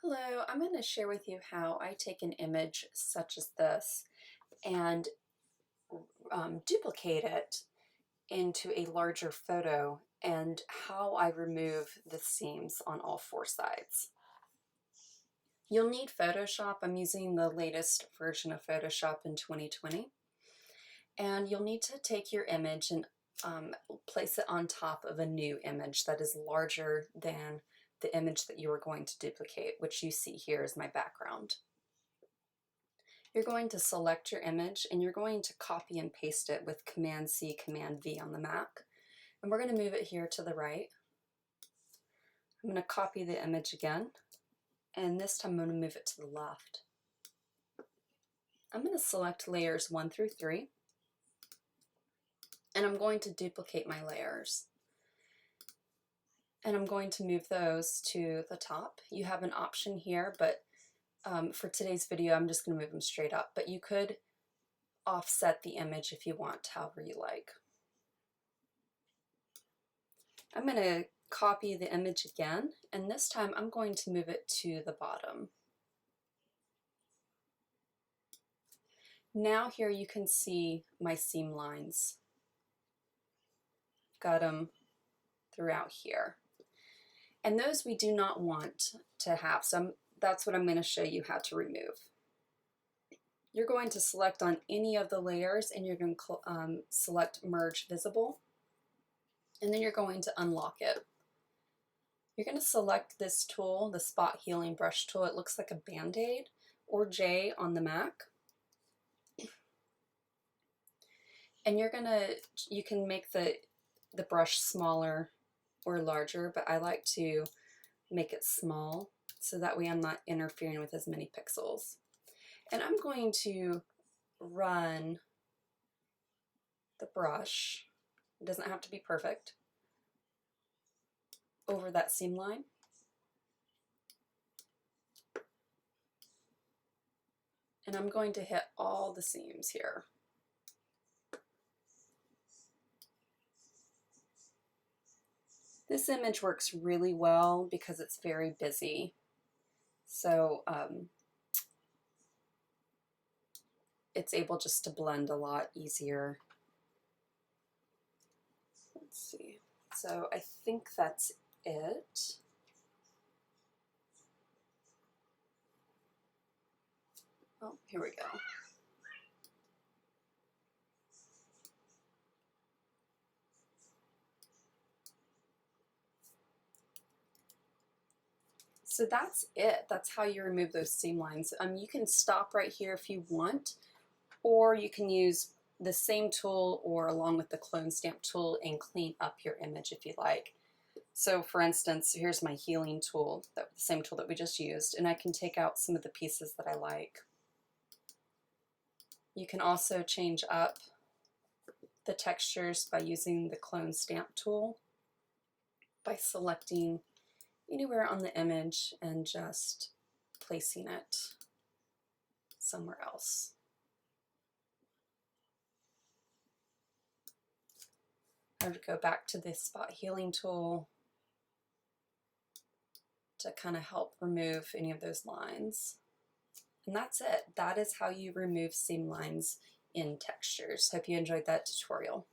Hello, I'm going to share with you how I take an image such as this and duplicate it into a larger photo and how I remove the seams on all four sides. You'll need Photoshop. I'm using the latest version of Photoshop in 2020. And you'll need to take your image and place it on top of a new image that is larger than the image that you are going to duplicate, which you see here is my background. You're going to select your image and you're going to copy and paste it with Command C, Command V on the Mac. And we're going to move it here to the right. I'm going to copy the image again, and this time I'm going to move it to the left. I'm going to select layers 1 through 3, and I'm going to duplicate my layers. And I'm going to move those to the top. You have an option here, but for today's video, I'm just going to move them straight up. But you could offset the image if you want, however you like. I'm going to copy the image again, and this time I'm going to move it to the bottom. Now here you can see my seam lines. Got them throughout here. And those we do not want to have, so that's what I'm going to show you how to remove. You're going to select on any of the layers and you're going to select Merge Visible, and then you're going to unlock it. You're going to select this tool, the Spot Healing Brush tool. It looks like a Band-Aid, or J on the Mac. And you can make the brush smaller or larger, but I like to make it small so that way I'm not interfering with as many pixels. And I'm going to run the brush, it doesn't have to be perfect, over that seam line. And I'm going to hit all the seams here. This image works really well because it's very busy. So it's able just to blend a lot easier. Let's see. So I think that's it. Oh, here we go. So that's it. That's how you remove those seam lines. You can stop right here if you want, or you can use the same tool or along with the clone stamp tool and clean up your image if you like. So for instance, here's my healing tool, the same tool that we just used, and I can take out some of the pieces that I like. You can also change up the textures by using the clone stamp tool by selecting anywhere on the image and just placing it somewhere else. I would go back to the Spot Healing tool to kind of help remove any of those lines. And that's it. That is how you remove seam lines in textures. Hope you enjoyed that tutorial.